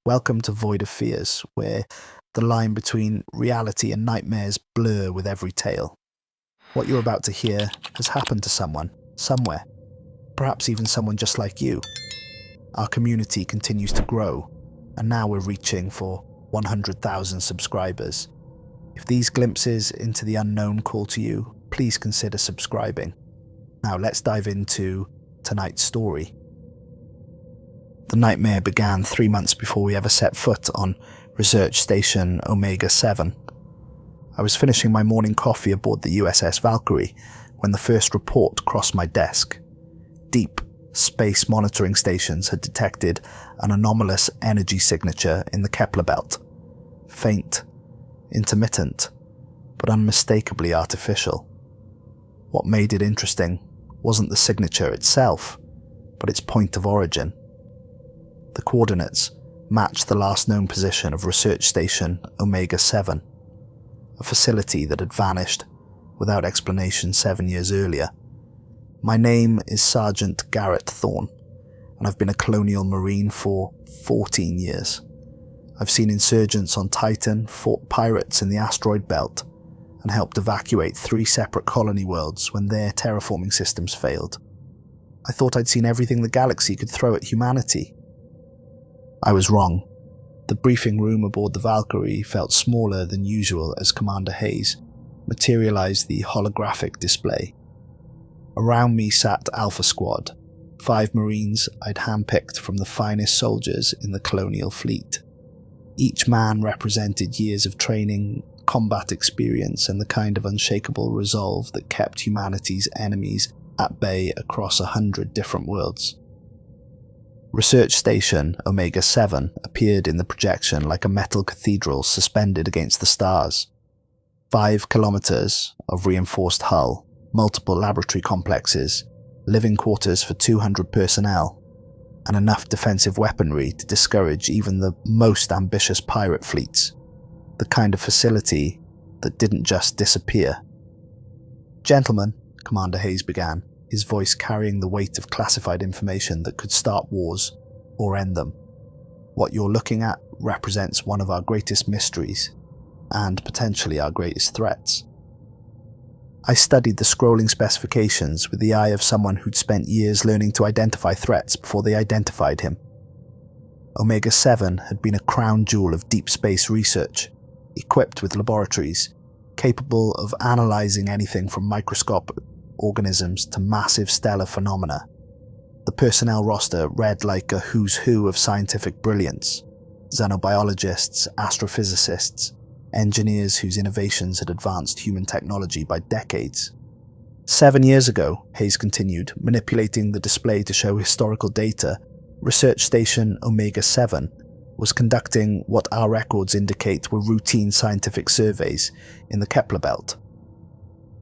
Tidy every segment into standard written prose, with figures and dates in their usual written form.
Welcome to Void of Fears, where the line between reality and nightmares blur with every tale. What you're about to hear has happened to someone, somewhere, perhaps even someone just like you. Our community continues to grow, and now we're reaching for 100,000 subscribers. If these glimpses into the unknown call to you, please consider subscribing. Now let's dive into tonight's story. The nightmare began 3 months before we ever set foot on Research Station Omega-7. I was finishing my morning coffee aboard the USS Valkyrie when the first report crossed my desk. Deep space monitoring stations had detected an anomalous energy signature in the Kepler Belt. Faint, intermittent, but unmistakably artificial. What made it interesting wasn't the signature itself, but its point of origin. The coordinates matched the last known position of Research Station Omega-7, a facility that had vanished without explanation 7 years earlier. My name is Sergeant Garrett Thorne, and I've been a colonial marine for 14 years. I've seen insurgents on Titan, fought pirates in the asteroid belt, and helped evacuate 3 separate colony worlds when their terraforming systems failed. I thought I'd seen everything the galaxy could throw at humanity. I was wrong. The briefing room aboard the Valkyrie felt smaller than usual as Commander Hayes materialized the holographic display. Around me sat Alpha Squad, 5 Marines I'd handpicked from the finest soldiers in the colonial fleet. Each man represented years of training, combat experience, and the kind of unshakable resolve that kept humanity's enemies at bay across 100 different worlds. Research Station Omega-7 appeared in the projection like a metal cathedral suspended against the stars. 5 kilometers of reinforced hull, multiple laboratory complexes, living quarters for 200 personnel, and enough defensive weaponry to discourage even the most ambitious pirate fleets. The kind of facility that didn't just disappear. "Gentlemen," Commander Hayes began, his voice carrying the weight of classified information that could start wars or end them. "What you're looking at represents one of our greatest mysteries, and potentially our greatest threats." I studied the scrolling specifications with the eye of someone who'd spent years learning to identify threats before they identified him. Omega-7 had been a crown jewel of deep space research, equipped with laboratories, capable of analyzing anything from microscopic organisms to massive stellar phenomena. The personnel roster read like a who's who of scientific brilliance: xenobiologists, astrophysicists, engineers whose innovations had advanced human technology by decades. 7 years ago, Hayes continued, manipulating the display to show historical data, Research Station Omega-7 was conducting what our records indicate were routine scientific surveys in the Kepler Belt.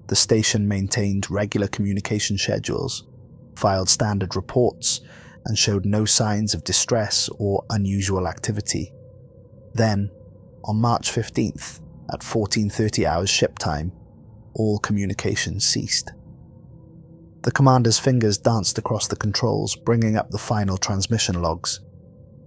The station maintained regular communication schedules, filed standard reports, and showed no signs of distress or unusual activity. Then, on March 15th, at 14:30 hours ship time, all communication ceased. The commander's fingers danced across the controls, bringing up the final transmission logs.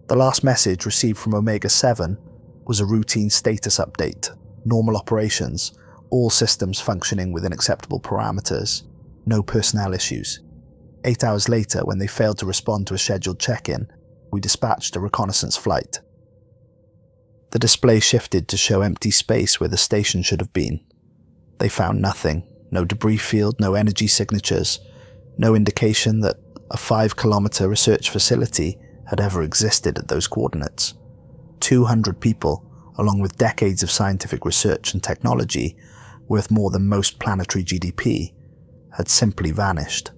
The last message received from Omega-7 was a routine status update, normal operations, all systems functioning within acceptable parameters, no personnel issues. 8 hours later, when they failed to respond to a scheduled check-in, we dispatched a reconnaissance flight. The display shifted to show empty space where the station should have been. They found nothing, no debris field, no energy signatures, no indication that a 5-kilometer research facility had ever existed at those coordinates. 200 people, along with decades of scientific research and technology, worth more than most planetary GDP, had simply vanished.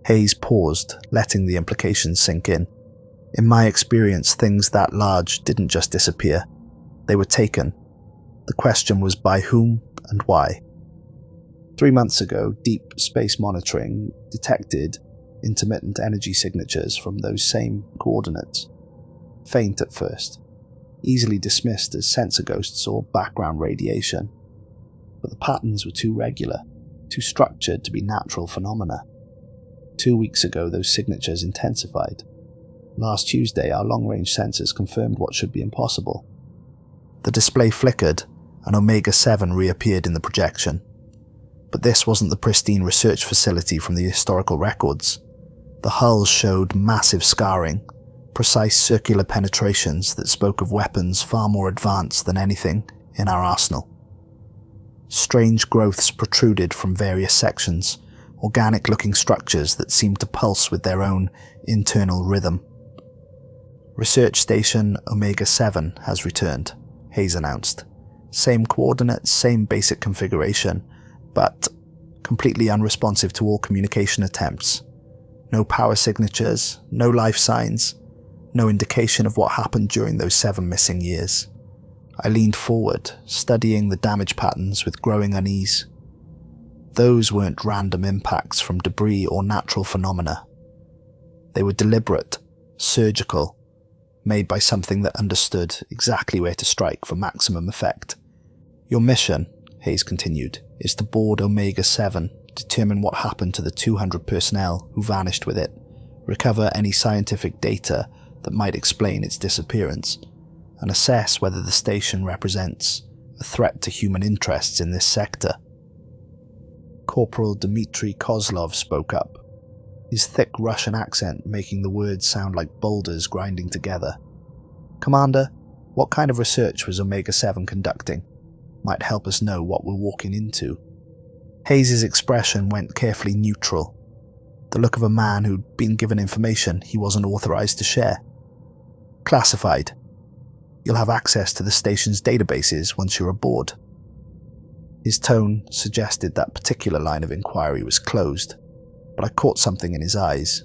Hayes paused, letting the implications sink in. In my experience, things that large didn't just disappear. They were taken. The question was by whom and why. 3 months ago, deep space monitoring detected intermittent energy signatures from those same coordinates. Faint at first, easily dismissed as sensor ghosts or background radiation. But the patterns were too regular, too structured to be natural phenomena. 2 weeks ago, those signatures intensified. Last Tuesday, our long-range sensors confirmed what should be impossible. The display flickered, and Omega-7 reappeared in the projection. But this wasn't the pristine research facility from the historical records. The hulls showed massive scarring, precise circular penetrations that spoke of weapons far more advanced than anything in our arsenal. Strange growths protruded from various sections, organic-looking structures that seemed to pulse with their own internal rhythm. Research Station Omega-7 has returned, Hayes announced. Same coordinates, same basic configuration, but completely unresponsive to all communication attempts. No power signatures, no life signs, no indication of what happened during those 7 missing years. I leaned forward, studying the damage patterns with growing unease. Those weren't random impacts from debris or natural phenomena. They were deliberate, surgical, made by something that understood exactly where to strike for maximum effect. Your mission, Hayes continued, is to board Omega-7, determine what happened to the 200 personnel who vanished with it, recover any scientific data that might explain its disappearance, and assess whether the station represents a threat to human interests in this sector. Corporal Dmitry Kozlov spoke up, his thick Russian accent making the words sound like boulders grinding together. Commander, what kind of research was Omega-7 conducting? Might help us know what we're walking into. Hayes' expression went carefully neutral, the look of a man who'd been given information he wasn't authorized to share. Classified. You'll have access to the station's databases once you're aboard. His tone suggested that particular line of inquiry was closed, but I caught something in his eyes.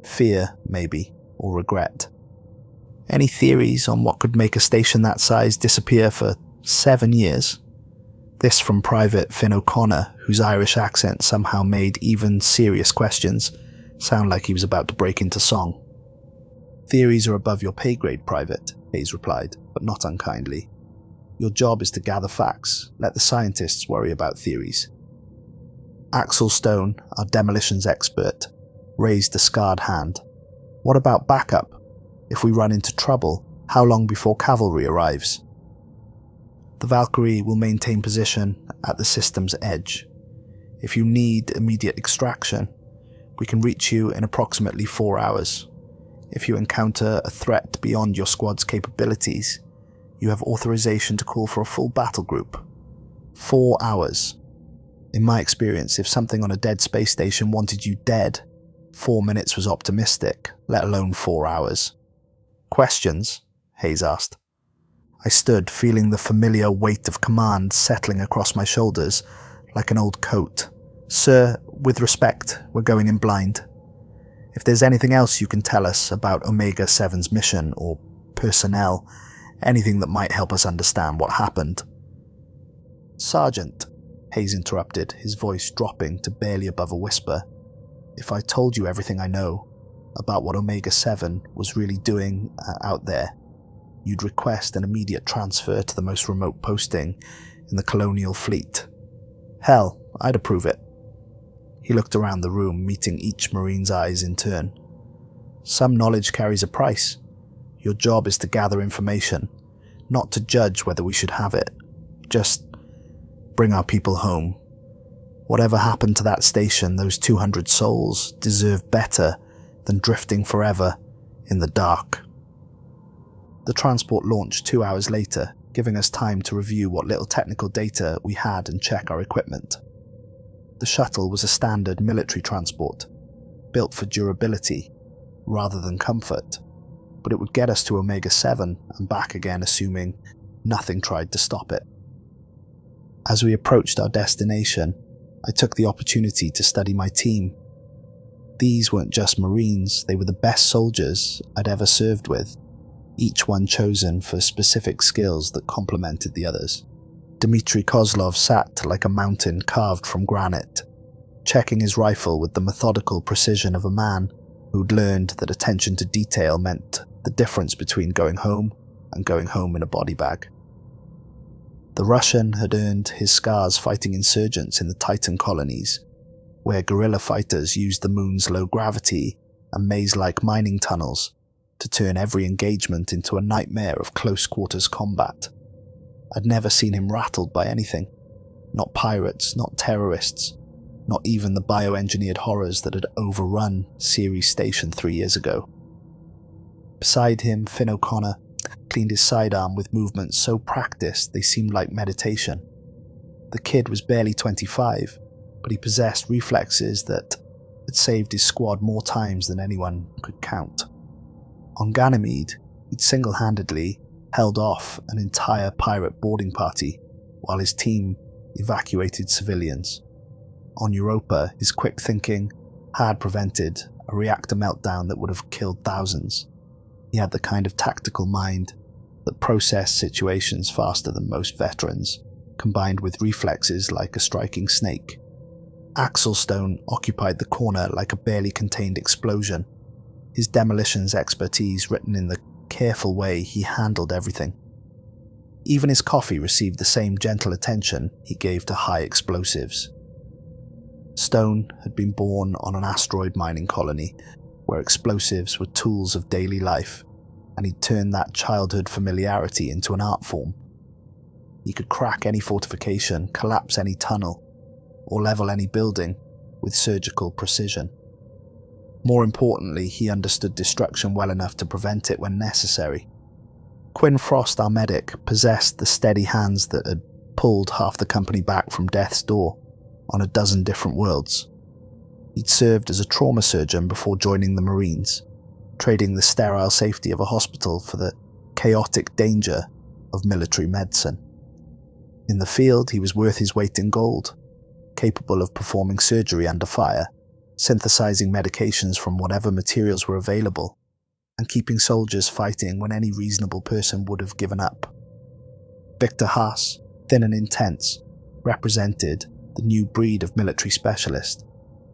Fear, maybe, or regret. Any theories on what could make a station that size disappear for 7 years? This from Private Finn O'Connor, whose Irish accent somehow made even serious questions sound like he was about to break into song. Theories are above your pay grade, Private, Hayes replied, but not unkindly. Your job is to gather facts, let the scientists worry about theories. Axel Stone, our demolitions expert, raised a scarred hand. What about backup? If we run into trouble, how long before cavalry arrives? The Valkyrie will maintain position at the system's edge. If you need immediate extraction, we can reach you in approximately 4 hours. If you encounter a threat beyond your squad's capabilities, you have authorization to call for a full battle group. 4 hours. In my experience, if something on a dead space station wanted you dead, 4 minutes was optimistic, let alone 4 hours. Questions? Hayes asked. I stood, feeling the familiar weight of command settling across my shoulders like an old coat. Sir, with respect, we're going in blind. If there's anything else you can tell us about Omega-7's mission or personnel, anything that might help us understand what happened. Sergeant, Hayes interrupted, his voice dropping to barely above a whisper. If I told you everything I know about what Omega-7 was really doing out there, you'd request an immediate transfer to the most remote posting in the colonial fleet. Hell, I'd approve it. He looked around the room, meeting each Marine's eyes in turn. Some knowledge carries a price. Your job is to gather information, not to judge whether we should have it. Just bring our people home. Whatever happened to that station, those 200 souls deserve better than drifting forever in the dark. The transport launched 2 hours later, giving us time to review what little technical data we had and check our equipment. The shuttle was a standard military transport, built for durability rather than comfort, but it would get us to Omega-7 and back again assuming nothing tried to stop it. As we approached our destination, I took the opportunity to study my team. These weren't just Marines, they were the best soldiers I'd ever served with, each one chosen for specific skills that complemented the others. Dmitry Kozlov sat like a mountain carved from granite, checking his rifle with the methodical precision of a man who'd learned that attention to detail meant the difference between going home and going home in a body bag. The Russian had earned his scars fighting insurgents in the Titan colonies, where guerrilla fighters used the moon's low gravity and maze-like mining tunnels to turn every engagement into a nightmare of close-quarters combat. I'd never seen him rattled by anything. Not pirates, not terrorists, not even the bioengineered horrors that had overrun Ceres Station 3 years ago. Beside him, Finn O'Connor cleaned his sidearm with movements so practiced they seemed like meditation. The kid was barely 25, but he possessed reflexes that had saved his squad more times than anyone could count. On Ganymede, he'd single-handedly held off an entire pirate boarding party while his team evacuated civilians. On Europa, his quick thinking had prevented a reactor meltdown that would have killed thousands. He had the kind of tactical mind that processed situations faster than most veterans, combined with reflexes like a striking snake. Axelstone occupied the corner like a barely contained explosion, his demolitions expertise written in the careful way he handled everything. Even his coffee received the same gentle attention he gave to high explosives. Stone had been born on an asteroid mining colony where explosives were tools of daily life, and he'd turned that childhood familiarity into an art form. He could crack any fortification, collapse any tunnel, or level any building with surgical precision. More importantly, he understood destruction well enough to prevent it when necessary. Quinn Frost, our medic, possessed the steady hands that had pulled half the company back from death's door on a dozen different worlds. He'd served as a trauma surgeon before joining the Marines, trading the sterile safety of a hospital for the chaotic danger of military medicine. In the field, he was worth his weight in gold, capable of performing surgery under fire, synthesizing medications from whatever materials were available, and keeping soldiers fighting when any reasonable person would have given up. Victor Haas, thin and intense, represented the new breed of military specialist,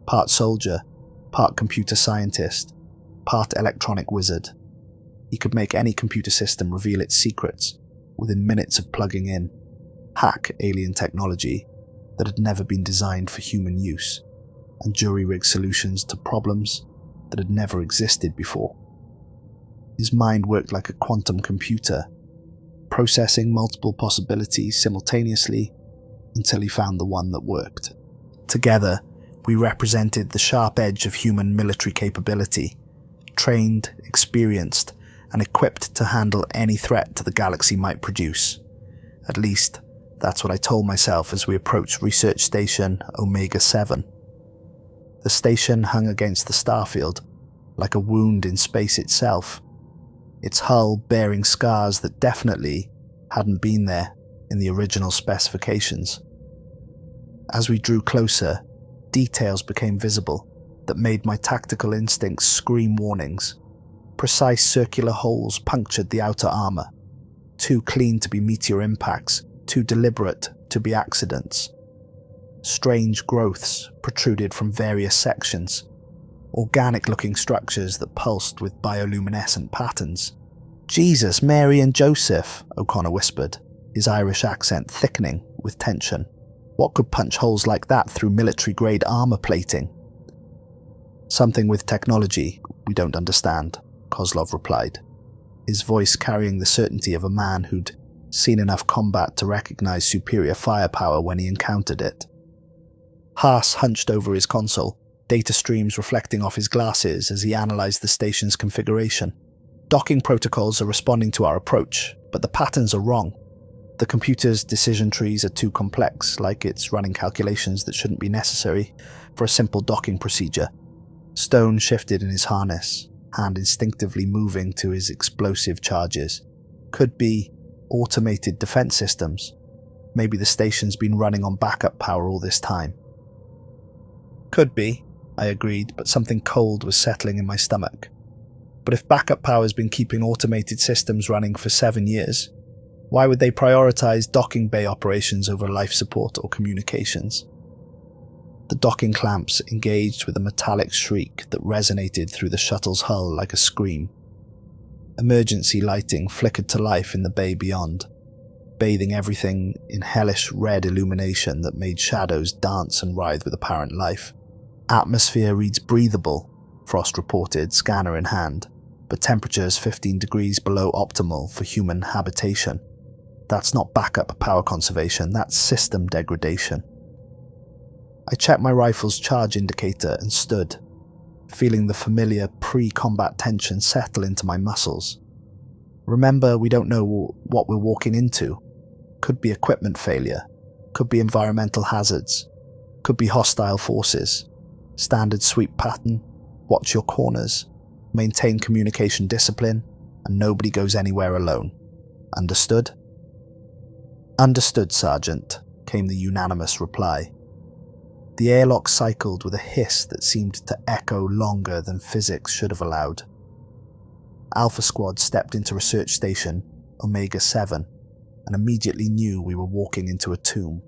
part soldier, part computer scientist, part electronic wizard. He could make any computer system reveal its secrets within minutes of plugging in, hack alien technology that had never been designed for human use, and jury-rig solutions to problems that had never existed before. His mind worked like a quantum computer, processing multiple possibilities simultaneously until he found the one that worked. Together, we represented the sharp edge of human military capability, trained, experienced, and equipped to handle any threat the galaxy might produce. At least, that's what I told myself as we approached Research Station Omega-7. The station hung against the starfield, like a wound in space itself, its hull bearing scars that definitely hadn't been there in the original specifications. As we drew closer, details became visible that made my tactical instincts scream warnings. Precise circular holes punctured the outer armor, too clean to be meteor impacts, too deliberate to be accidents. Strange growths protruded from various sections, organic-looking structures that pulsed with bioluminescent patterns. "Jesus, Mary and Joseph," O'Connor whispered, his Irish accent thickening with tension. "What could punch holes like that through military-grade armor plating?" "Something with technology we don't understand," Kozlov replied, his voice carrying the certainty of a man who'd seen enough combat to recognize superior firepower when he encountered it. Haas hunched over his console, data streams reflecting off his glasses as he analyzed the station's configuration. "Docking protocols are responding to our approach, but the patterns are wrong. The computer's decision trees are too complex, like it's running calculations that shouldn't be necessary for a simple docking procedure." Stone shifted in his harness, hand instinctively moving to his explosive charges. "Could be automated defense systems. Maybe the station's been running on backup power all this time." "Could be," I agreed, but something cold was settling in my stomach. But if backup power's been keeping automated systems running for 7 years, why would they prioritize docking bay operations over life support or communications? The docking clamps engaged with a metallic shriek that resonated through the shuttle's hull like a scream. Emergency lighting flickered to life in the bay beyond, bathing everything in hellish red illumination that made shadows dance and writhe with apparent life. "Atmosphere reads breathable," Frost reported, scanner in hand, but temperatures 15 degrees below optimal for human habitation. That's not backup power conservation, that's system degradation. I checked my rifle's charge indicator and stood, feeling the familiar pre-combat tension settle into my muscles. Remember, we don't know what we're walking into. Could be equipment failure, could be environmental hazards, could be hostile forces. Standard sweep pattern, watch your corners, maintain communication discipline, and nobody goes anywhere alone. Understood? Understood, Sergeant, came the unanimous reply. The airlock cycled with a hiss that seemed to echo longer than physics should have allowed. Alpha Squad stepped into Research Station Omega 7 and immediately knew we were walking into a tomb.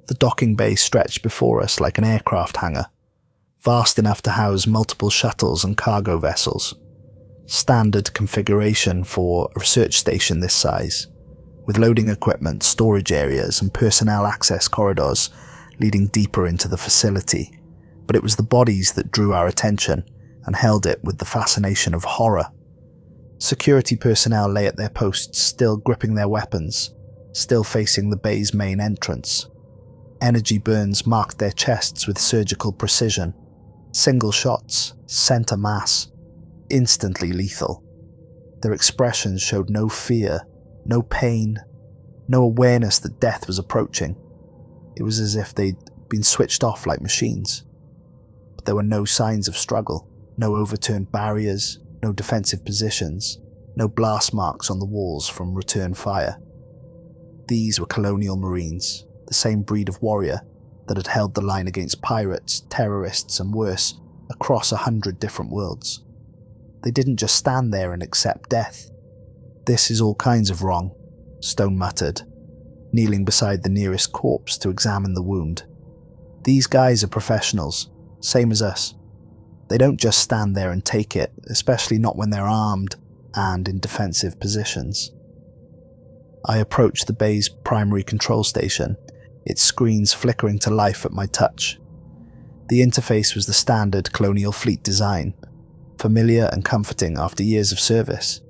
The docking bay stretched before us like an aircraft hangar, vast enough to house multiple shuttles and cargo vessels. Standard configuration for a research station this size, with loading equipment, storage areas, and personnel access corridors leading deeper into the facility. But it was the bodies that drew our attention and held it with the fascination of horror. Security personnel lay at their posts, still gripping their weapons, still facing the bay's main entrance. Energy burns marked their chests with surgical precision. Single shots, center mass, instantly lethal. Their expressions showed no fear, no pain, no awareness that death was approaching. It was as if they'd been switched off like machines. But there were no signs of struggle, no overturned barriers, no defensive positions, no blast marks on the walls from return fire. These were colonial Marines, the same breed of warrior that had held the line against pirates, terrorists, and worse, across 100 different worlds. They didn't just stand there and accept death. "This is all kinds of wrong," Stone muttered, kneeling beside the nearest corpse to examine the wound. "These guys are professionals, same as us. They don't just stand there and take it, especially not when they're armed and in defensive positions." I approached the bay's primary control station, its screens flickering to life at my touch. The interface was the standard Colonial Fleet design, familiar and comforting after years of service.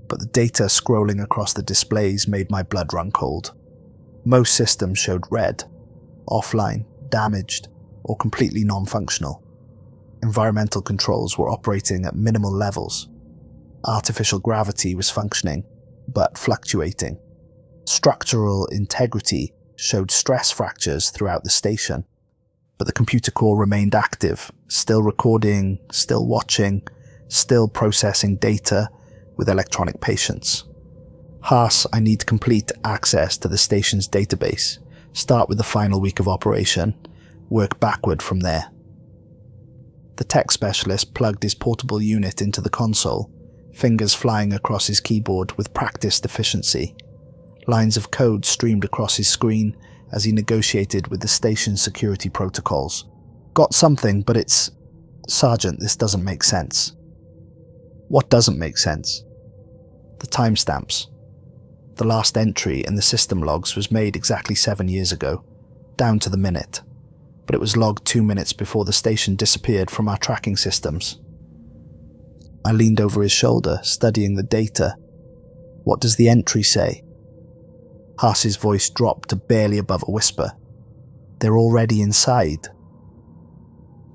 But the data scrolling across the displays made my blood run cold. Most systems showed red, offline, damaged, or completely non-functional. Environmental controls were operating at minimal levels. Artificial gravity was functioning, but fluctuating. Structural integrity showed stress fractures throughout the station, but the computer core remained active, still recording, still watching, still processing data with electronic patience. "Haas, I need complete access to the station's database. Start with the final week of operation, work backward from there." The tech specialist plugged his portable unit into the console, fingers flying across his keyboard with practiced efficiency. Lines of code streamed across his screen as he negotiated with the station's security protocols. "Got something, but it's... Sergeant, this doesn't make sense." "What doesn't make sense?" "The timestamps. The last entry in the system logs was made exactly 7 years ago, down to the minute, but it was logged 2 minutes before the station disappeared from our tracking systems." I leaned over his shoulder, studying the data. "What does the entry say?" Haas's voice dropped to barely above a whisper. "They're already inside."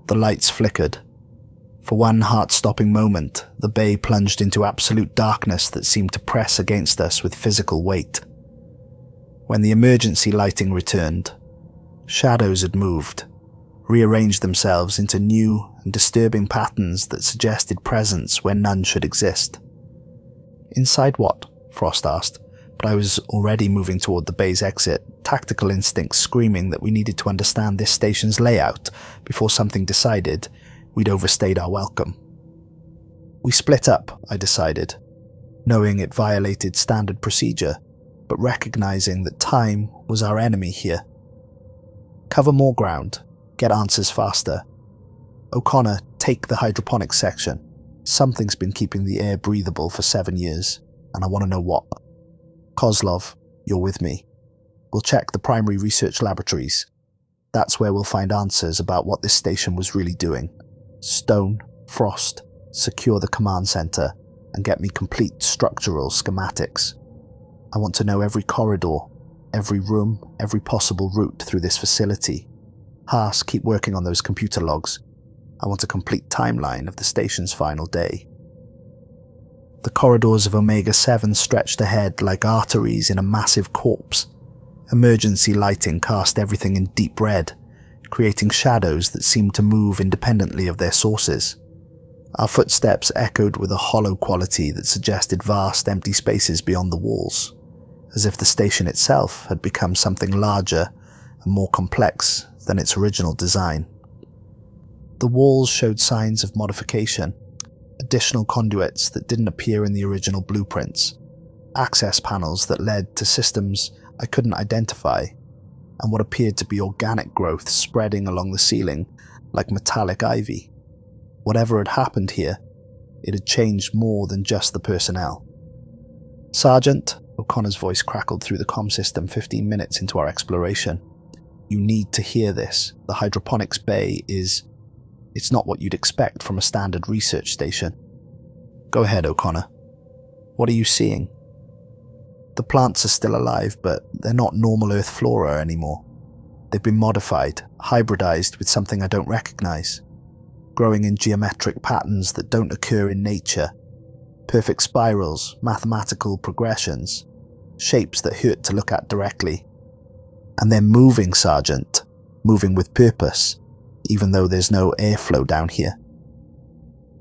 The lights flickered. For one heart-stopping moment, the bay plunged into absolute darkness that seemed to press against us with physical weight. When the emergency lighting returned, shadows had moved, rearranged themselves into new and disturbing patterns that suggested presence where none should exist. "Inside what?" Frost asked, but I was already moving toward the bay's exit, tactical instincts screaming that we needed to understand this station's layout before something decided we'd overstayed our welcome. We split up, I decided, knowing it violated standard procedure, but recognizing that time was our enemy here. "Cover more ground, get answers faster. O'Connor, take the hydroponics section. Something's been keeping the air breathable for 7 years, and I want to know what. Kozlov, you're with me. We'll check the primary research laboratories. That's where we'll find answers about what this station was really doing. Stone, Frost, secure the command center, and get me complete structural schematics. I want to know every corridor, every room, every possible route through this facility. Haas, keep working on those computer logs. I want a complete timeline of the station's final day. The corridors of Omega-7 stretched ahead like arteries in a massive corpse. Emergency lighting cast everything in deep red, creating shadows that seemed to move independently of their sources. Our footsteps echoed with a hollow quality that suggested vast empty spaces beyond the walls, as if the station itself had become something larger and more complex than its original design. The walls showed signs of modification, additional conduits that didn't appear in the original blueprints, access panels that led to systems I couldn't identify, and what appeared to be organic growth spreading along the ceiling like metallic ivy. Whatever had happened here, it had changed more than just the personnel. "Sergeant," O'Connor's voice crackled through the comm system 15 minutes into our exploration. "You need to hear this. The hydroponics bay is... It's not what you'd expect from a standard research station." "Go ahead, O'Connor. What are you seeing?" "The plants are still alive, but they're not normal Earth flora anymore. They've been modified, hybridized with something I don't recognize. Growing in geometric patterns that don't occur in nature. Perfect spirals, mathematical progressions, shapes that hurt to look at directly. And they're moving, Sergeant. Moving with purpose, even though there's no airflow down here."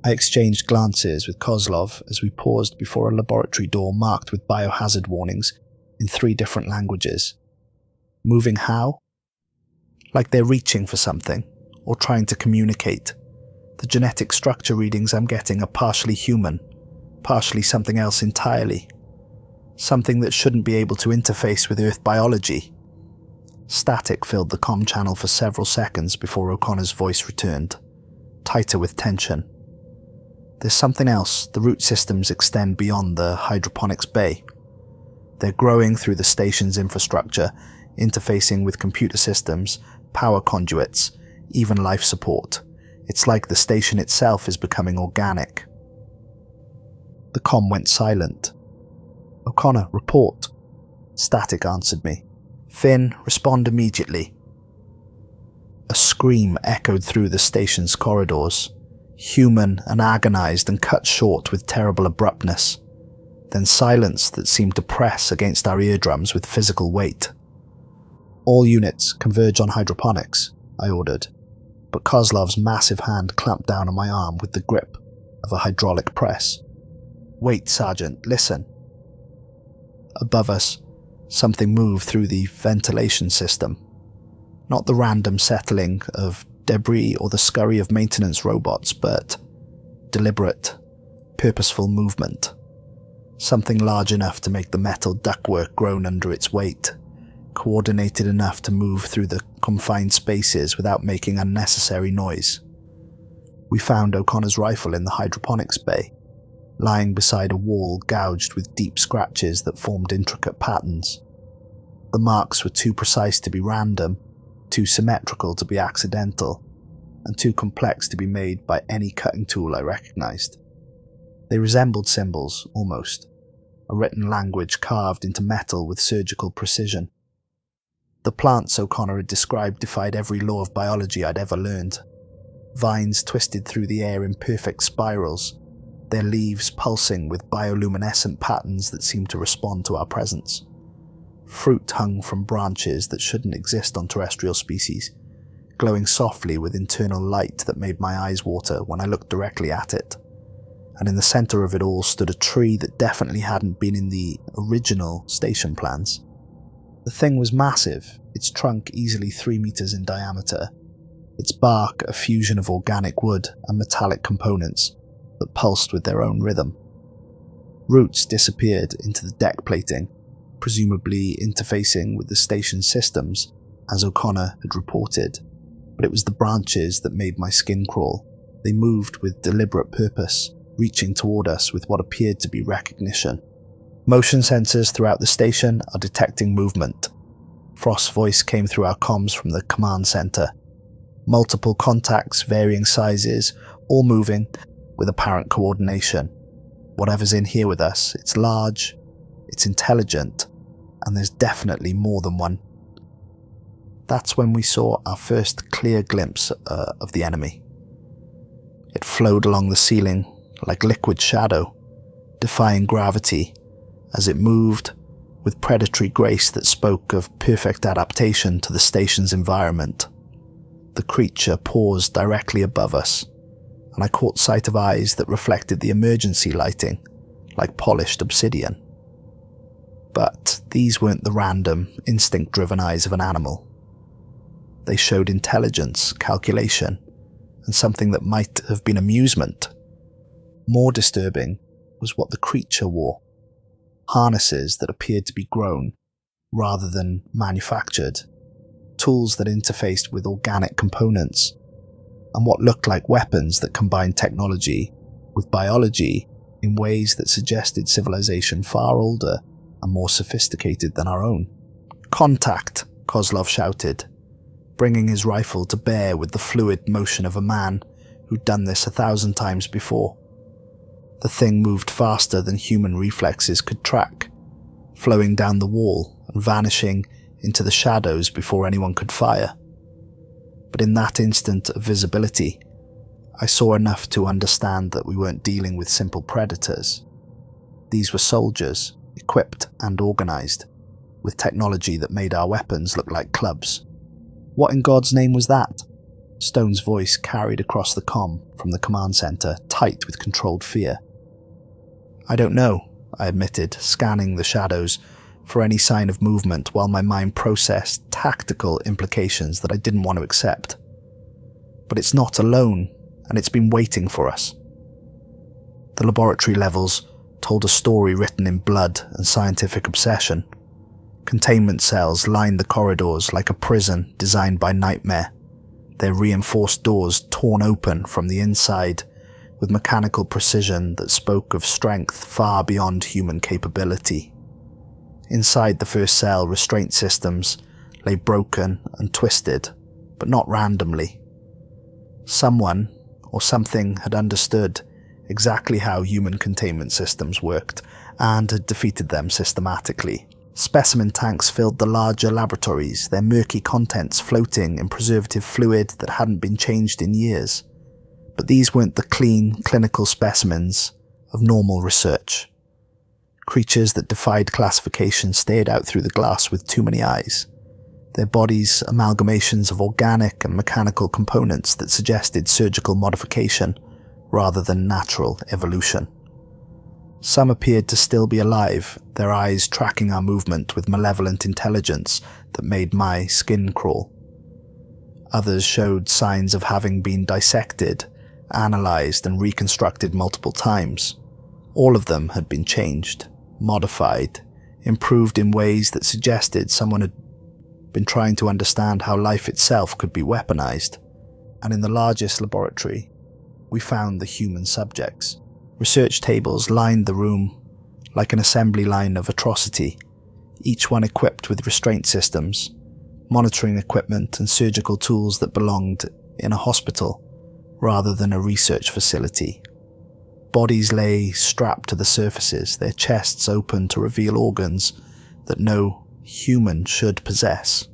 I exchanged glances with Kozlov as we paused before a laboratory door marked with biohazard warnings in 3 different languages. Moving how? Like they're reaching for something, or trying to communicate. The genetic structure readings I'm getting are partially human, partially something else entirely. Something that shouldn't be able to interface with Earth biology. Static filled the comm channel for several seconds before O'Connor's voice returned, tighter with tension. "There's something else. The root systems extend beyond the hydroponics bay. They're growing through the station's infrastructure, interfacing with computer systems, power conduits, even life support. It's like the station itself is becoming organic." The comm went silent. "O'Connor, report." Static answered me. "Finn, respond immediately." A scream echoed through the station's corridors, human and agonized and cut short with terrible abruptness, then silence that seemed to press against our eardrums with physical weight. "All units, converge on hydroponics," I ordered, but Kozlov's massive hand clamped down on my arm with the grip of a hydraulic press. "Wait, Sergeant, listen." Above us, something moved through the ventilation system. Not the random settling of debris or the scurry of maintenance robots, but deliberate, purposeful movement. Something large enough to make the metal ductwork groan under its weight, coordinated enough to move through the confined spaces without making unnecessary noise. We found O'Connor's rifle in the hydroponics bay, lying beside a wall gouged with deep scratches that formed intricate patterns. The marks were too precise to be random, too symmetrical to be accidental, and too complex to be made by any cutting tool I recognized. They resembled symbols, almost, a written language carved into metal with surgical precision. The plants O'Connor had described defied every law of biology I'd ever learned. Vines twisted through the air in perfect spirals, their leaves pulsing with bioluminescent patterns that seemed to respond to our presence. Fruit hung from branches that shouldn't exist on terrestrial species, glowing softly with internal light that made my eyes water when I looked directly at it. And in the center of it all stood a tree that definitely hadn't been in the original station plans. The thing was massive, its trunk easily 3 meters in diameter, its bark a fusion of organic wood and metallic components that pulsed with their own rhythm. Roots disappeared into the deck plating, presumably interfacing with the station's systems, as O'Connor had reported, but it was the branches that made my skin crawl. They moved with deliberate purpose, reaching toward us with what appeared to be recognition. "Motion sensors throughout the station are detecting movement." Frost's voice came through our comms from the command center. "Multiple contacts, varying sizes, all moving, with apparent coordination. Whatever's in here with us, it's large, it's intelligent, and there's definitely more than one. That's when we saw our first clear glimpse of the enemy. It flowed along the ceiling like liquid shadow, defying gravity as it moved with predatory grace that spoke of perfect adaptation to the station's environment. The creature paused directly above us, and I caught sight of eyes that reflected the emergency lighting like polished obsidian. But these weren't the random, instinct-driven eyes of an animal. They showed intelligence, calculation, and something that might have been amusement. More disturbing was what the creature wore. Harnesses that appeared to be grown rather than manufactured. Tools that interfaced with organic components, and what looked like weapons that combined technology with biology in ways that suggested civilization far older and more sophisticated than our own. "Contact," Kozlov shouted, bringing his rifle to bear with the fluid motion of a man who'd done this 1,000 times before. The thing moved faster than human reflexes could track, flowing down the wall and vanishing into the shadows before anyone could fire. But in that instant of visibility, I saw enough to understand that we weren't dealing with simple predators. These were soldiers, equipped and organized, with technology that made our weapons look like clubs. "What in God's name was that?" Stone's voice carried across the comm from the command center, tight with controlled fear. "I don't know," I admitted, scanning the shadows for any sign of movement while my mind processed tactical implications that I didn't want to accept. "But it's not alone, and it's been waiting for us." The laboratory levels told a story written in blood and scientific obsession. Containment cells lined the corridors like a prison designed by Nightmare, their reinforced doors torn open from the inside with mechanical precision that spoke of strength far beyond human capability. Inside the first cell, restraint systems lay broken and twisted, but not randomly. Someone or something had understood exactly how human containment systems worked and had defeated them systematically. Specimen tanks filled the larger laboratories, their murky contents floating in preservative fluid that hadn't been changed in years. But these weren't the clean, clinical specimens of normal research. Creatures that defied classification stared out through the glass with too many eyes, their bodies amalgamations of organic and mechanical components that suggested surgical modification rather than natural evolution. Some appeared to still be alive, their eyes tracking our movement with malevolent intelligence that made my skin crawl. Others showed signs of having been dissected, analysed and reconstructed multiple times. All of them had been changed, modified, improved in ways that suggested someone had been trying to understand how life itself could be weaponized. And in the largest laboratory, we found the human subjects. Research tables lined the room like an assembly line of atrocity, each one equipped with restraint systems, monitoring equipment and surgical tools that belonged in a hospital rather than a research facility. Bodies lay strapped to the surfaces, their chests open to reveal organs that no human should possess.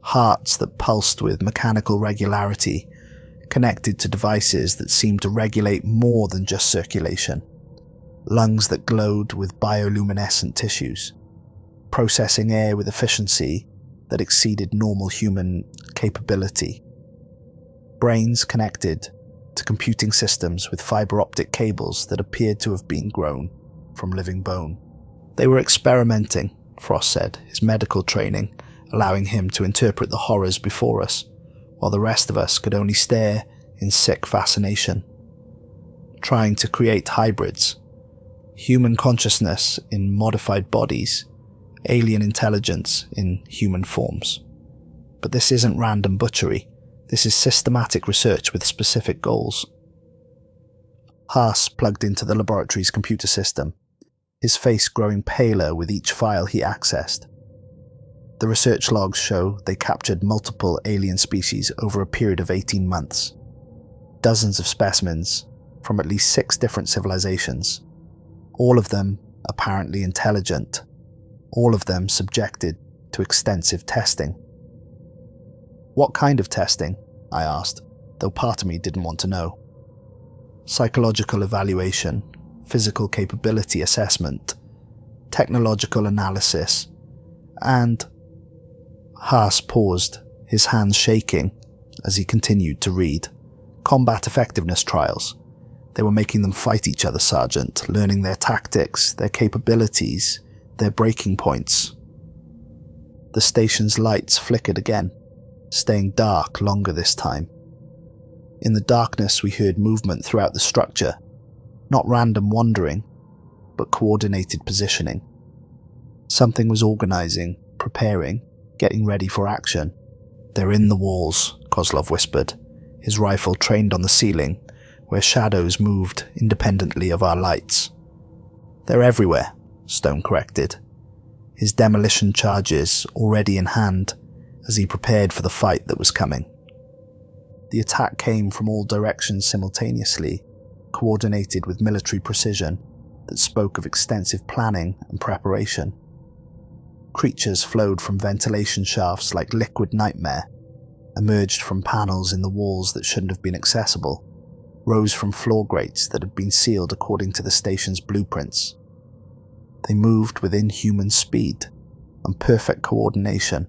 Hearts that pulsed with mechanical regularity, connected to devices that seemed to regulate more than just circulation. Lungs that glowed with bioluminescent tissues, processing air with efficiency that exceeded normal human capability. Brains connected to computing systems with fiber optic cables that appeared to have been grown from living bone. They were experimenting, Frost said, his medical training allowing him to interpret the horrors before us, while the rest of us could only stare in sick fascination. Trying to create hybrids, human consciousness in modified bodies, alien intelligence in human forms. But this isn't random butchery. This is systematic research with specific goals. Haas plugged into the laboratory's computer system, his face growing paler with each file he accessed. The research logs show they captured multiple alien species over a period of 18 months. Dozens of specimens from at least 6 different civilizations, all of them apparently intelligent, all of them subjected to extensive testing. What kind of testing? I asked, though part of me didn't want to know. Psychological evaluation, physical capability assessment, technological analysis, and... Haas paused, his hands shaking, as he continued to read. Combat effectiveness trials. They were making them fight each other, Sergeant, learning their tactics, their capabilities, their breaking points. The station's lights flickered again, staying dark longer this time. In the darkness we heard movement throughout the structure, not random wandering, but coordinated positioning. Something was organizing, preparing, getting ready for action. "They're in the walls," Kozlov whispered, his rifle trained on the ceiling, where shadows moved independently of our lights. "They're everywhere," Stone corrected, his demolition charges already in hand as he prepared for the fight that was coming. The attack came from all directions simultaneously, coordinated with military precision that spoke of extensive planning and preparation. Creatures flowed from ventilation shafts like liquid nightmare, emerged from panels in the walls that shouldn't have been accessible, rose from floor grates that had been sealed according to the station's blueprints. They moved with inhuman speed and perfect coordination,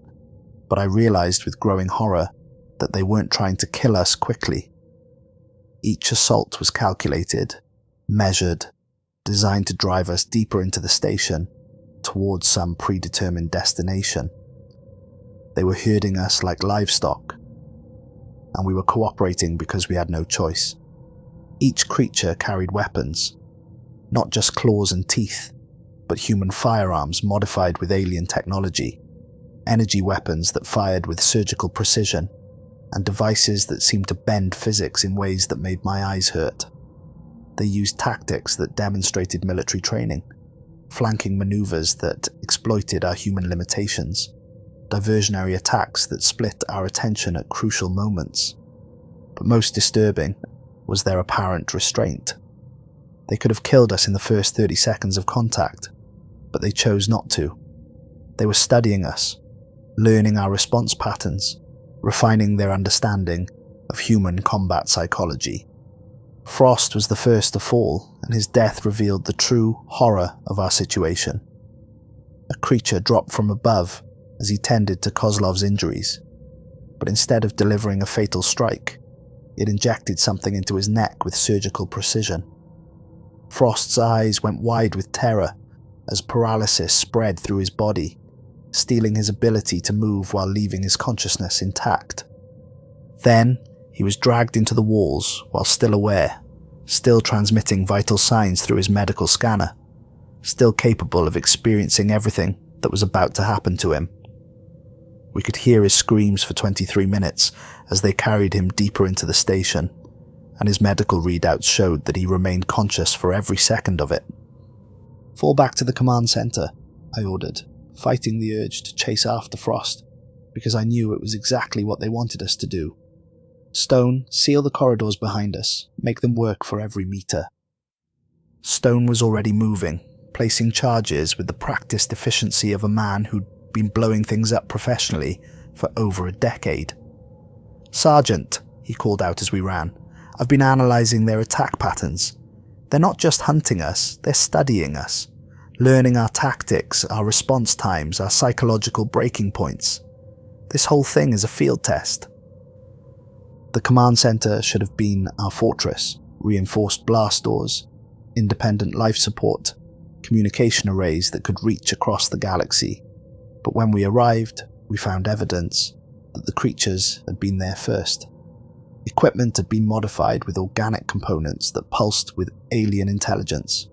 but I realized with growing horror that they weren't trying to kill us quickly. Each assault was calculated, measured, designed to drive us deeper into the station, towards some predetermined destination. They were herding us like livestock, and we were cooperating because we had no choice. Each creature carried weapons, not just claws and teeth, but human firearms modified with alien technology, energy weapons that fired with surgical precision, and devices that seemed to bend physics in ways that made my eyes hurt. They used tactics that demonstrated military training, flanking maneuvers that exploited our human limitations, diversionary attacks that split our attention at crucial moments. But most disturbing was their apparent restraint. They could have killed us in the first 30 seconds of contact, but they chose not to. They were studying us, learning our response patterns, refining their understanding of human combat psychology. Frost was the first to fall, and his death revealed the true horror of our situation. A creature dropped from above as he tended to Kozlov's injuries, but instead of delivering a fatal strike, it injected something into his neck with surgical precision. Frost's eyes went wide with terror as paralysis spread through his body, stealing his ability to move while leaving his consciousness intact. Then, he was dragged into the walls while still aware, still transmitting vital signs through his medical scanner, still capable of experiencing everything that was about to happen to him. We could hear his screams for 23 minutes as they carried him deeper into the station, and his medical readouts showed that he remained conscious for every second of it. "Fall back to the command center," I ordered, fighting the urge to chase after Frost, because I knew it was exactly what they wanted us to do. "Stone, seal the corridors behind us, make them work for every meter." Stone was already moving, placing charges with the practiced efficiency of a man who'd been blowing things up professionally for over a decade. "Sergeant," he called out as we ran, "I've been analysing their attack patterns. They're not just hunting us, they're studying us, learning our tactics, our response times, our psychological breaking points. This whole thing is a field test." The command center should have been our fortress, reinforced blast doors, independent life support, communication arrays that could reach across the galaxy. But when we arrived, we found evidence that the creatures had been there first. Equipment had been modified with organic components that pulsed with alien intelligence,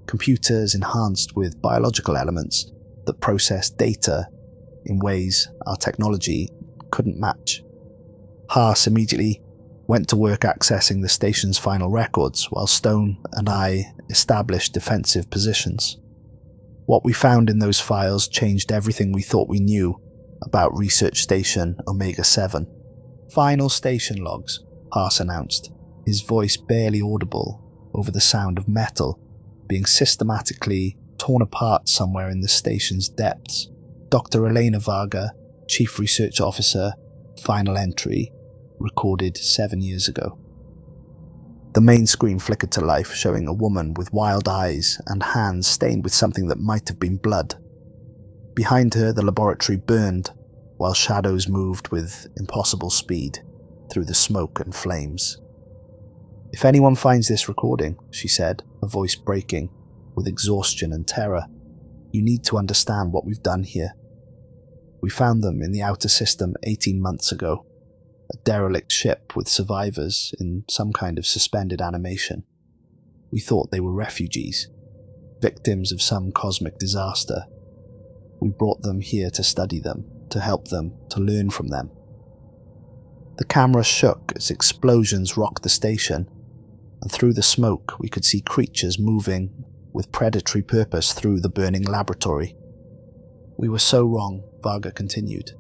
computers enhanced with biological elements that processed data in ways our technology couldn't match. Haas immediately went to work accessing the station's final records, while Stone and I established defensive positions. What we found in those files changed everything we thought we knew about Research Station Omega-7. "Final station logs," Haas announced, his voice barely audible over the sound of metal being systematically torn apart somewhere in the station's depths. Dr. Elena Varga, Chief Research Officer, final entry, recorded 7 years ago. The main screen flickered to life, showing a woman with wild eyes and hands stained with something that might have been blood. Behind her, the laboratory burned, while shadows moved with impossible speed through the smoke and flames. "If anyone finds this recording," she said, her voice breaking with exhaustion and terror, "you need to understand what we've done here. We found them in the outer system 18 months ago, a derelict ship with survivors in some kind of suspended animation. We thought they were refugees, victims of some cosmic disaster. We brought them here to study them, to help them, to learn from them." The camera shook as explosions rocked the station, and through the smoke we could see creatures moving with predatory purpose through the burning laboratory. "We were so wrong," Varga continued,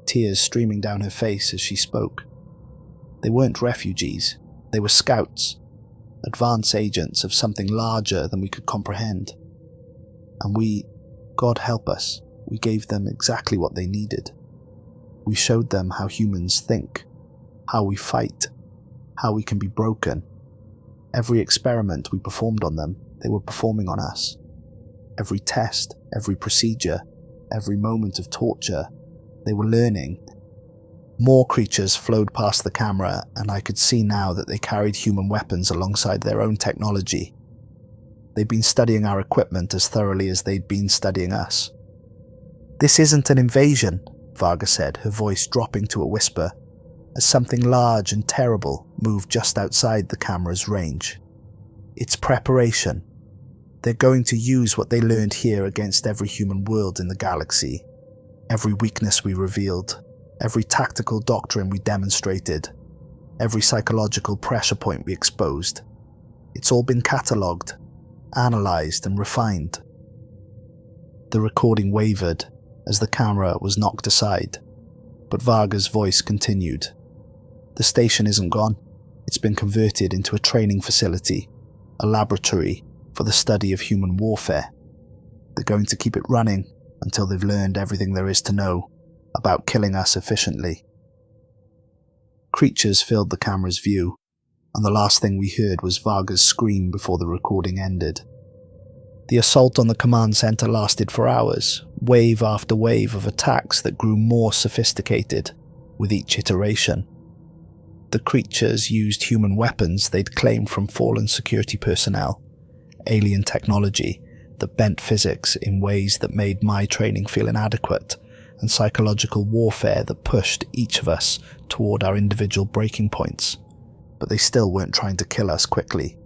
tears streaming down her face as she spoke. "They weren't refugees, they were scouts, advance agents of something larger than we could comprehend. And we, God help us, we gave them exactly what they needed. We showed them how humans think, how we fight, how we can be broken. Every experiment we performed on them, they were performing on us. Every test, every procedure, every moment of torture, they were learning." More creatures flowed past the camera, and I could see now that they carried human weapons alongside their own technology. They'd been studying our equipment as thoroughly as they'd been studying us. "This isn't an invasion," Varga said, her voice dropping to a whisper, as something large and terrible moved just outside the camera's range. "It's preparation. They're going to use what they learned here against every human world in the galaxy. Every weakness we revealed, every tactical doctrine we demonstrated, every psychological pressure point we exposed. It's all been catalogued, analysed and refined." The recording wavered as the camera was knocked aside, but Varga's voice continued. "The station isn't gone. It's been converted into a training facility, a laboratory for the study of human warfare. They're going to keep it running until they've learned everything there is to know about killing us efficiently." Creatures filled the camera's view, and the last thing we heard was Varga's scream before the recording ended. The assault on the command center lasted for hours, wave after wave of attacks that grew more sophisticated with each iteration. The creatures used human weapons they'd claimed from fallen security personnel, alien technology that bent physics in ways that made my training feel inadequate, and psychological warfare that pushed each of us toward our individual breaking points. But they still weren't trying to kill us quickly.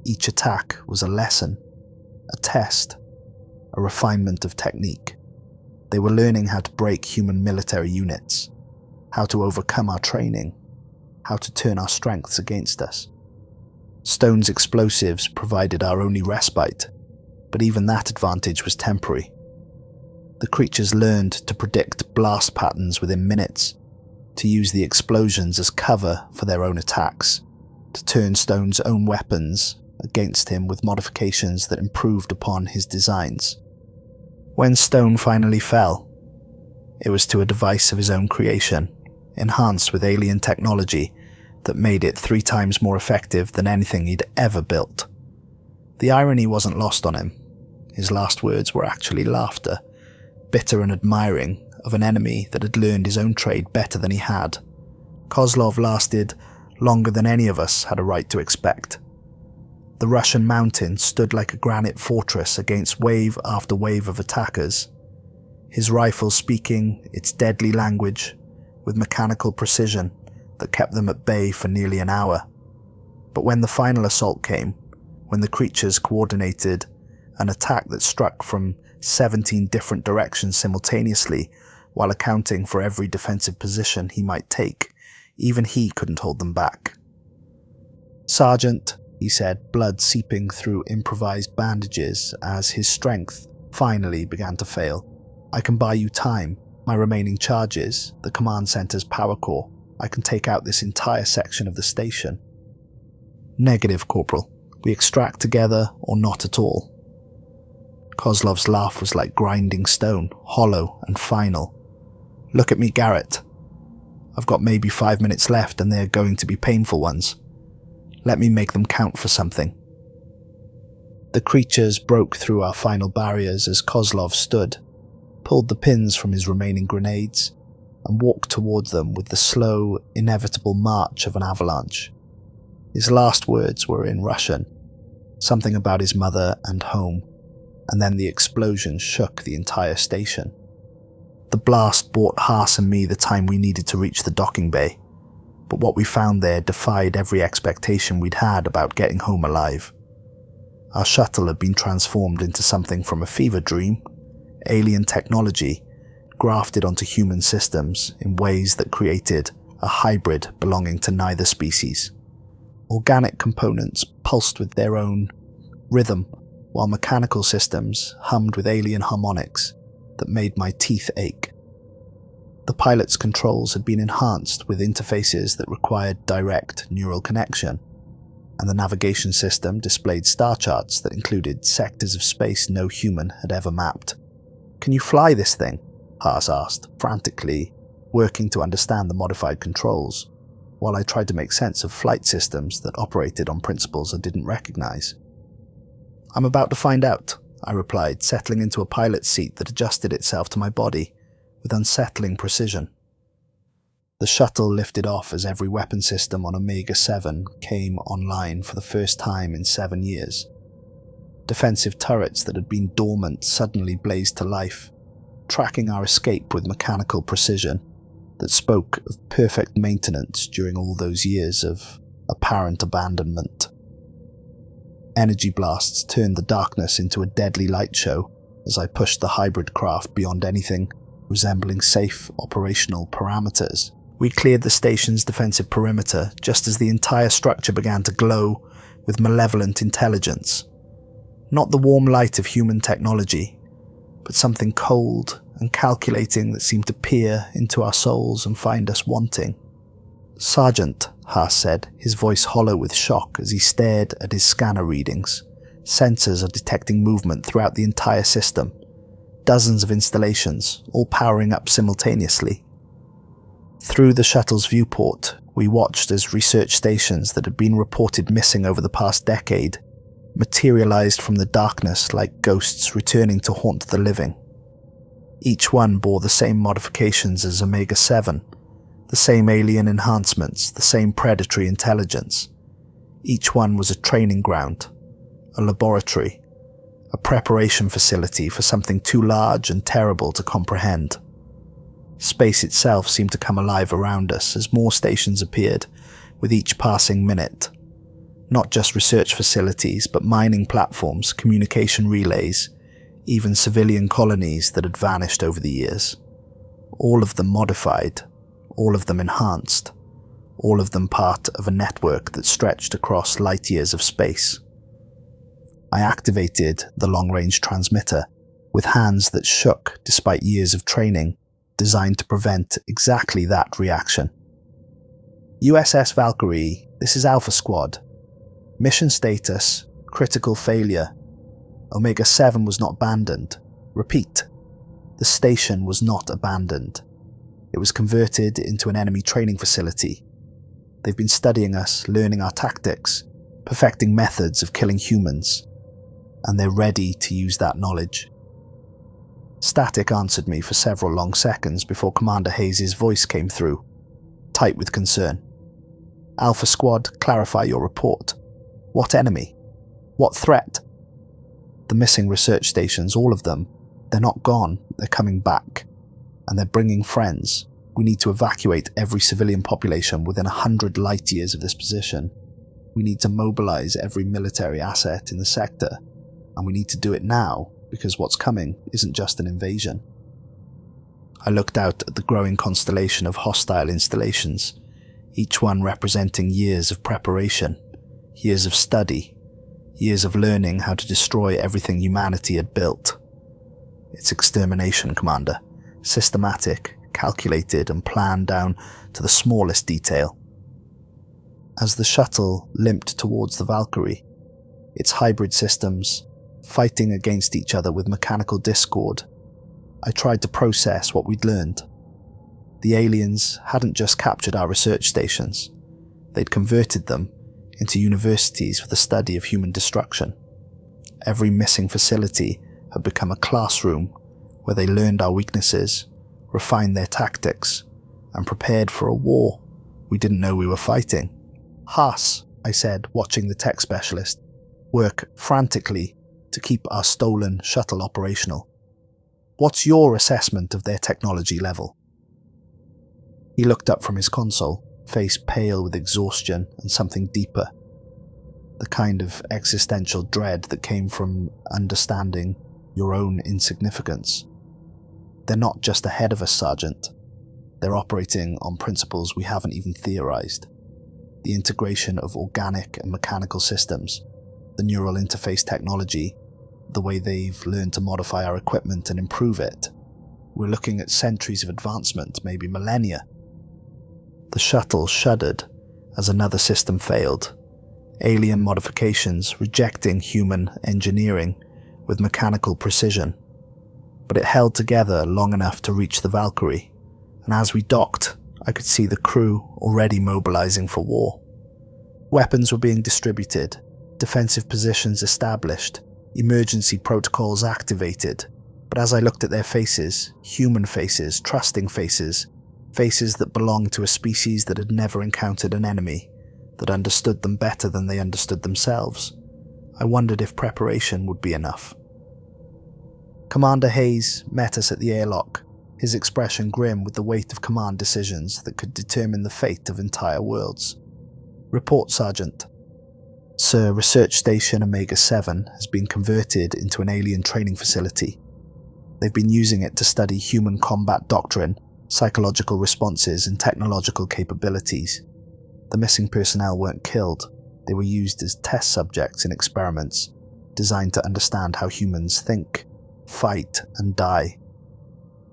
Each attack was a lesson, a test, a refinement of technique. They were learning how to break human military units, how to overcome our training, how to turn our strengths against us. Stone's explosives provided our only respite, but even that advantage was temporary. The creatures learned to predict blast patterns within minutes, to use the explosions as cover for their own attacks, to turn Stone's own weapons against him with modifications that improved upon his designs. When Stone finally fell, it was to a device of his own creation, enhanced with alien technology that made it 3 times more effective than anything he'd ever built. The irony wasn't lost on him. His last words were actually laughter, bitter and admiring, of an enemy that had learned his own trade better than he had. Kozlov lasted longer than any of us had a right to expect. The Russian mountain stood like a granite fortress against wave after wave of attackers, his rifle speaking its deadly language with mechanical precision that kept them at bay for nearly an hour. But when the final assault came, when the creatures coordinated an attack that struck from 17 different directions simultaneously while accounting for every defensive position he might take, even he couldn't hold them back. "Sergeant," he said, blood seeping through improvised bandages as his strength finally began to fail. "I can buy you time. My remaining charges, the command center's power core. I can take out this entire section of the station." "Negative, Corporal. We extract together or not at all. Kozlov's laugh was like grinding stone, hollow and final. Look at me, Garrett. I've got maybe 5 minutes left and they're going to be painful ones. Let me make them count for something. The creatures broke through our final barriers as Kozlov stood, pulled the pins from his remaining grenades, and walked toward them with the slow, inevitable march of an avalanche. His last words were in Russian, something about his mother and home, and then the explosion shook the entire station. The blast bought Haas and me the time we needed to reach the docking bay, but what we found there defied every expectation we'd had about getting home alive. Our shuttle had been transformed into something from a fever dream, alien technology, grafted onto human systems in ways that created a hybrid belonging to neither species. Organic components pulsed with their own rhythm, while mechanical systems hummed with alien harmonics that made my teeth ache. The pilot's controls had been enhanced with interfaces that required direct neural connection, and the navigation system displayed star charts that included sectors of space no human had ever mapped. "Can you fly this thing?" Haas asked, frantically working to understand the modified controls, while I tried to make sense of flight systems that operated on principles I didn't recognize. "I'm about to find out," I replied, settling into a pilot's seat that adjusted itself to my body with unsettling precision. The shuttle lifted off as every weapon system on Omega-7 came online for the first time in 7 years. Defensive turrets that had been dormant suddenly blazed to life, tracking our escape with mechanical precision that spoke of perfect maintenance during all those years of apparent abandonment. Energy blasts turned the darkness into a deadly light show as I pushed the hybrid craft beyond anything resembling safe operational parameters. We cleared the station's defensive perimeter just as the entire structure began to glow with malevolent intelligence. Not the warm light of human technology, but something cold and calculating that seemed to peer into our souls and find us wanting. "Sergeant," Haas said, his voice hollow with shock as he stared at his scanner readings. Sensors are detecting movement throughout the entire system. Dozens of installations, all powering up simultaneously. Through the shuttle's viewport, we watched as research stations that had been reported missing over the past decade materialized from the darkness like ghosts returning to haunt the living. Each one bore the same modifications as Omega-7, the same alien enhancements, the same predatory intelligence. Each one was a training ground, a laboratory, a preparation facility for something too large and terrible to comprehend. Space itself seemed to come alive around us as more stations appeared with each passing minute. Not just research facilities, but mining platforms, communication relays, even civilian colonies that had vanished over the years. All of them modified, all of them enhanced, all of them part of a network that stretched across light years of space. I activated the long-range transmitter with hands that shook despite years of training, designed to prevent exactly that reaction. USS Valkyrie, this is Alpha Squad. Mission status, critical failure. Omega-7 was not abandoned. Repeat, the station was not abandoned. It was converted into an enemy training facility. They've been studying us, learning our tactics, perfecting methods of killing humans, and they're ready to use that knowledge. Static answered me for several long seconds before Commander Hayes' voice came through, tight with concern. "Alpha Squad, clarify your report. What enemy? What threat?" "The missing research stations, all of them, they're not gone, they're coming back. And they're bringing friends. We need to evacuate every civilian population within 100 light years of this position. We need to mobilize every military asset in the sector, and we need to do it now, because what's coming isn't just an invasion." I looked out at the growing constellation of hostile installations, each one representing years of preparation, years of study, years of learning how to destroy everything humanity had built. It's extermination, Commander. Systematic, calculated, and planned down to the smallest detail. As the shuttle limped towards the Valkyrie, its hybrid systems, fighting against each other with mechanical discord, I tried to process what we'd learned. The aliens hadn't just captured our research stations, they'd converted them into universities for the study of human destruction. Every missing facility had become a classroom where they learned our weaknesses, refined their tactics, and prepared for a war we didn't know we were fighting. Haas, I said, watching the tech specialist work frantically to keep our stolen shuttle operational. What's your assessment of their technology level? He looked up from his console, face pale with exhaustion and something deeper. The kind of existential dread that came from understanding your own insignificance. They're not just ahead of us, Sergeant. They're operating on principles we haven't even theorized. The integration of organic and mechanical systems, the neural interface technology, the way they've learned to modify our equipment and improve it. We're looking at centuries of advancement, maybe millennia. The shuttle shuddered as another system failed. Alien modifications rejecting human engineering with mechanical precision. But it held together long enough to reach the Valkyrie, and as we docked, I could see the crew already mobilizing for war. Weapons were being distributed, defensive positions established, emergency protocols activated, but as I looked at their faces, human faces, trusting faces, faces that belonged to a species that had never encountered an enemy, that understood them better than they understood themselves, I wondered if preparation would be enough. Commander Hayes met us at the airlock, his expression grim with the weight of command decisions that could determine the fate of entire worlds. Report, Sergeant. Sir, Research Station Omega-7 has been converted into an alien training facility. They've been using it to study human combat doctrine, psychological responses, and technological capabilities. The missing personnel weren't killed. They were used as test subjects in experiments designed to understand how humans think, fight, and die.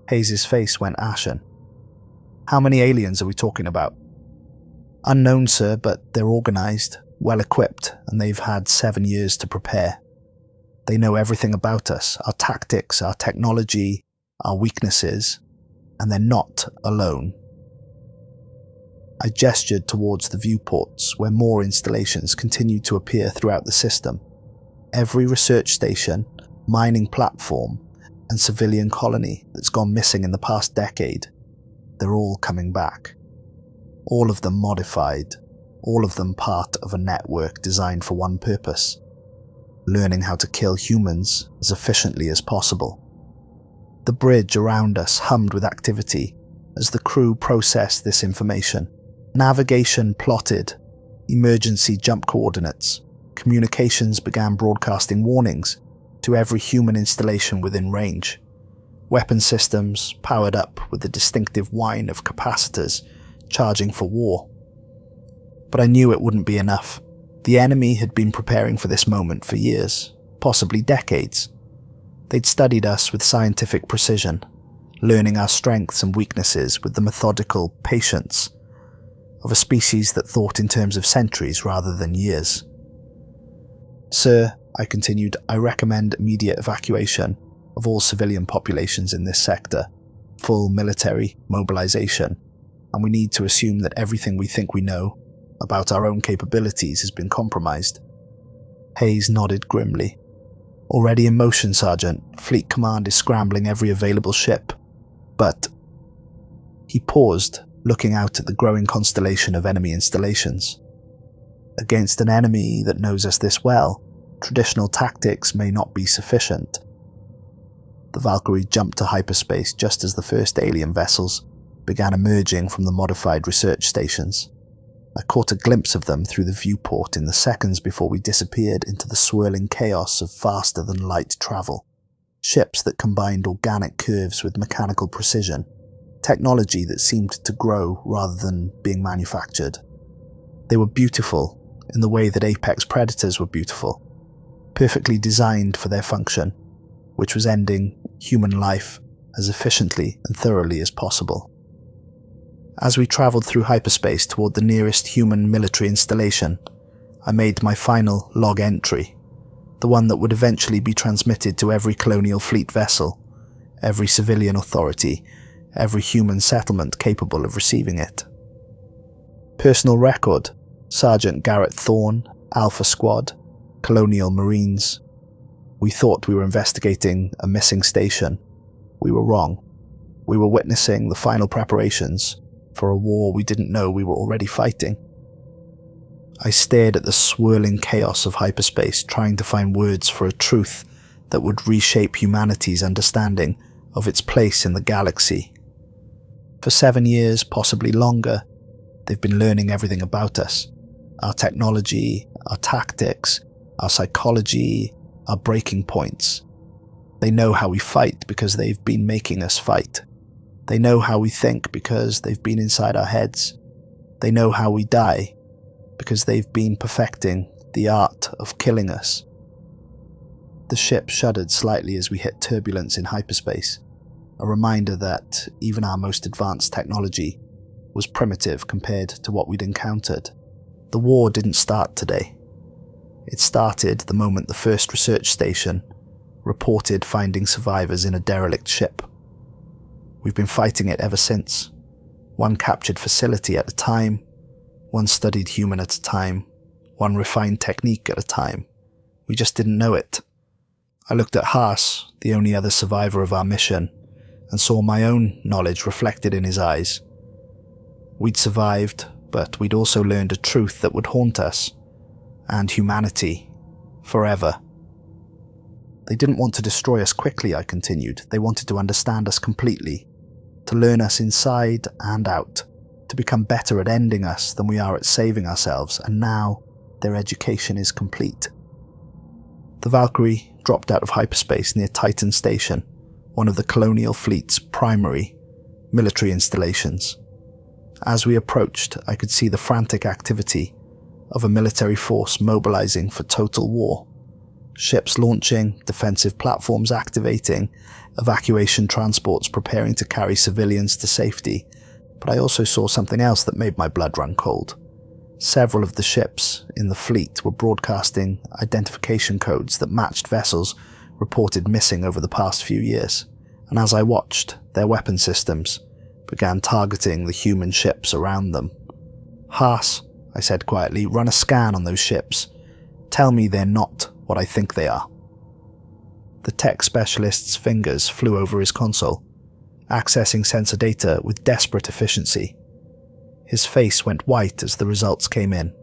Hayes' face went ashen. How many aliens are we talking about? Unknown, sir, but they're organized, well-equipped, and they've had 7 years to prepare. They know everything about us, our tactics, our technology, our weaknesses, and they're not alone. I gestured towards the viewports where more installations continued to appear throughout the system. Every research station, mining platform, and civilian colony that's gone missing in the past decade, they're all coming back. All of them modified, all of them part of a network designed for one purpose: learning how to kill humans as efficiently as possible. The bridge around us hummed with activity as the crew processed this information. Navigation plotted, emergency jump coordinates, communications began broadcasting warnings to every human installation within range. Weapon systems powered up with the distinctive whine of capacitors charging for war. But I knew it wouldn't be enough. The enemy had been preparing for this moment for years, possibly decades. They'd studied us with scientific precision, learning our strengths and weaknesses with the methodical patience of a species that thought in terms of centuries rather than years. Sir, I continued, I recommend immediate evacuation of all civilian populations in this sector, full military mobilization, and we need to assume that everything we think we know about our own capabilities has been compromised. Hayes nodded grimly. Already in motion, Sergeant. Fleet Command is scrambling every available ship. But... He paused, looking out at the growing constellation of enemy installations. Against an enemy that knows us this well, traditional tactics may not be sufficient. The Valkyrie jumped to hyperspace just as the first alien vessels began emerging from the modified research stations. I caught a glimpse of them through the viewport in the seconds before we disappeared into the swirling chaos of faster-than-light travel. Ships that combined organic curves with mechanical precision, technology that seemed to grow rather than being manufactured. They were beautiful in the way that apex predators were beautiful, perfectly designed for their function, which was ending human life as efficiently and thoroughly as possible. As we travelled through hyperspace toward the nearest human military installation, I made my final log entry, the one that would eventually be transmitted to every colonial fleet vessel, every civilian authority, every human settlement capable of receiving it. Personal record: Sergeant Garrett Thorne, Alpha Squad, Colonial Marines. We thought we were investigating a missing station. We were wrong. We were witnessing the final preparations for a war we didn't know we were already fighting. I stared at the swirling chaos of hyperspace, trying to find words for a truth that would reshape humanity's understanding of its place in the galaxy. For 7 years, possibly longer, they've been learning everything about us. Our technology, our tactics, our psychology, our breaking points. They know how we fight because they've been making us fight. They know how we think because they've been inside our heads. They know how we die because they've been perfecting the art of killing us. The ship shuddered slightly as we hit turbulence in hyperspace, a reminder that even our most advanced technology was primitive compared to what we'd encountered. The war didn't start today. It started the moment the first research station reported finding survivors in a derelict ship. We've been fighting it ever since, one captured facility at a time, one studied human at a time, one refined technique at a time. We just didn't know it. I looked at Haas, the only other survivor of our mission, and saw my own knowledge reflected in his eyes. We'd survived, but we'd also learned a truth that would haunt us, and humanity, forever. They didn't want to destroy us quickly, I continued. They wanted to understand us completely, to learn us inside and out, to become better at ending us than we are at saving ourselves, and now their education is complete. The Valkyrie dropped out of hyperspace near Titan Station, one of the colonial fleet's primary military installations. As we approached, I could see the frantic activity of a military force mobilizing for total war. Ships launching, defensive platforms activating, evacuation transports preparing to carry civilians to safety. But I also saw something else that made my blood run cold. Several of the ships in the fleet were broadcasting identification codes that matched vessels reported missing over the past few years, and as I watched, their weapon systems began targeting the human ships around them. "Haas," I said quietly, "run a scan on those ships. Tell me they're not what I think they are." The tech specialist's fingers flew over his console, accessing sensor data with desperate efficiency. His face went white as the results came in.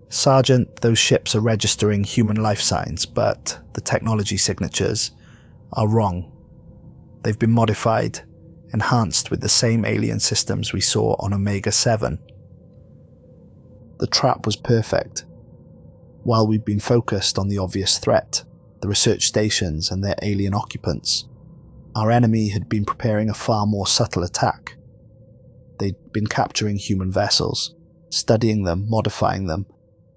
"Sergeant, those ships are registering human life signs, but the technology signatures are wrong. They've been modified, enhanced with the same alien systems we saw on Omega 7. The trap was perfect. While we'd been focused on the obvious threat, the research stations and their alien occupants, our enemy had been preparing a far more subtle attack. They'd been capturing human vessels, studying them, modifying them,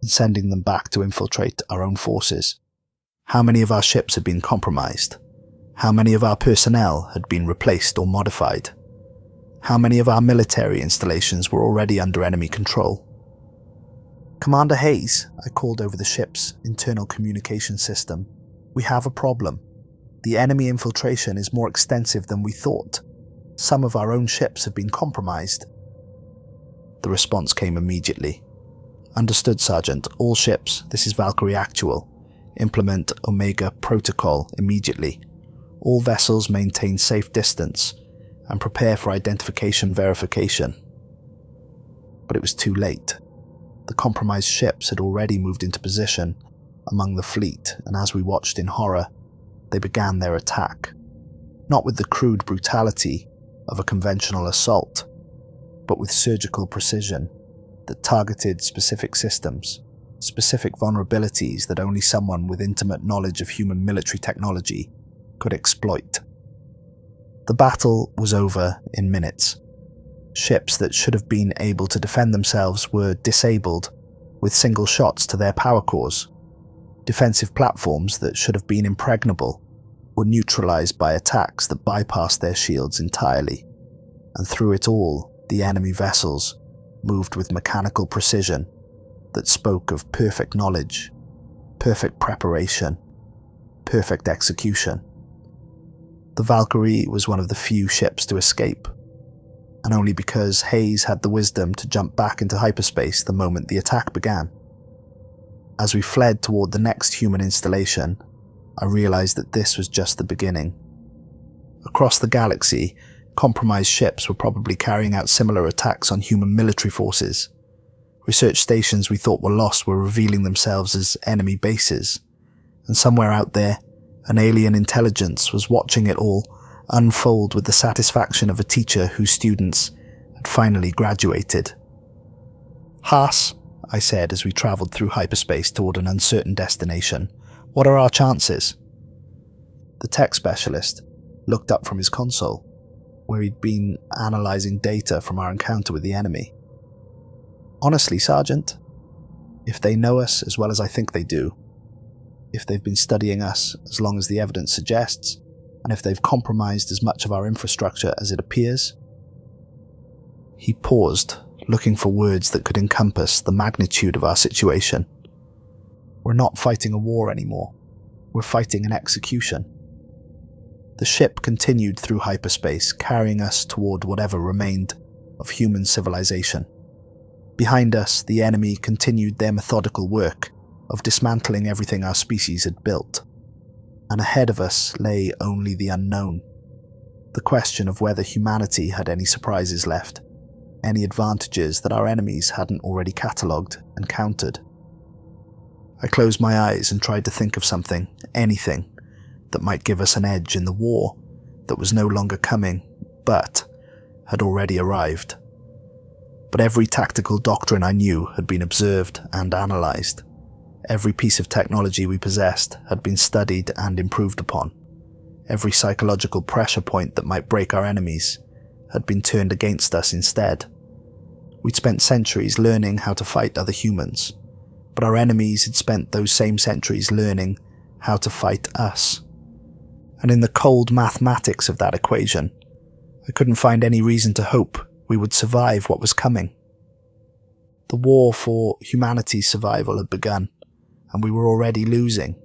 and sending them back to infiltrate our own forces. How many of our ships had been compromised? How many of our personnel had been replaced or modified? How many of our military installations were already under enemy control? "Commander Hayes," I called over the ship's internal communication system, "we have a problem. The enemy infiltration is more extensive than we thought. Some of our own ships have been compromised." The response came immediately. "Understood, Sergeant. All ships, this is Valkyrie Actual. Implement Omega Protocol immediately. All vessels maintain safe distance and prepare for identification verification." But it was too late. The compromised ships had already moved into position among the fleet, and as we watched in horror, they began their attack. Not with the crude brutality of a conventional assault, but with surgical precision that targeted specific systems, specific vulnerabilities that only someone with intimate knowledge of human military technology could exploit. The battle was over in minutes. Ships that should have been able to defend themselves were disabled with single shots to their power cores. Defensive platforms that should have been impregnable were neutralized by attacks that bypassed their shields entirely. And through it all, the enemy vessels moved with mechanical precision that spoke of perfect knowledge, Perfect preparation. Perfect execution. The Valkyrie was one of the few ships to escape, and only because Hayes had the wisdom to jump back into hyperspace the moment the attack began. As we fled toward the next human installation, I realized that this was just the beginning. Across the galaxy, compromised ships were probably carrying out similar attacks on human military forces. Research stations we thought were lost were revealing themselves as enemy bases, and somewhere out there, an alien intelligence was watching it all unfold with the satisfaction of a teacher whose students had finally graduated. "Haas," I said as we travelled through hyperspace toward an uncertain destination, "what are our chances?" The tech specialist looked up from his console, where he'd been analysing data from our encounter with the enemy. "Honestly, Sergeant, if they know us as well as I think they do, if they've been studying us as long as the evidence suggests, and if they've compromised as much of our infrastructure as it appears..." He paused, looking for words that could encompass the magnitude of our situation. "We're not fighting a war anymore. We're fighting an execution." The ship continued through hyperspace, carrying us toward whatever remained of human civilization. Behind us, the enemy continued their methodical work of dismantling everything our species had built. And ahead of us lay only the unknown. The question of whether humanity had any surprises left, any advantages that our enemies hadn't already catalogued and countered. I closed my eyes and tried to think of something, anything, that might give us an edge in the war that was no longer coming, but had already arrived. But every tactical doctrine I knew had been observed and analysed. Every piece of technology we possessed had been studied and improved upon. Every psychological pressure point that might break our enemies had been turned against us instead. We'd spent centuries learning how to fight other humans, but our enemies had spent those same centuries learning how to fight us. And in the cold mathematics of that equation, I couldn't find any reason to hope we would survive what was coming. The war for humanity's survival had begun, and we were already losing.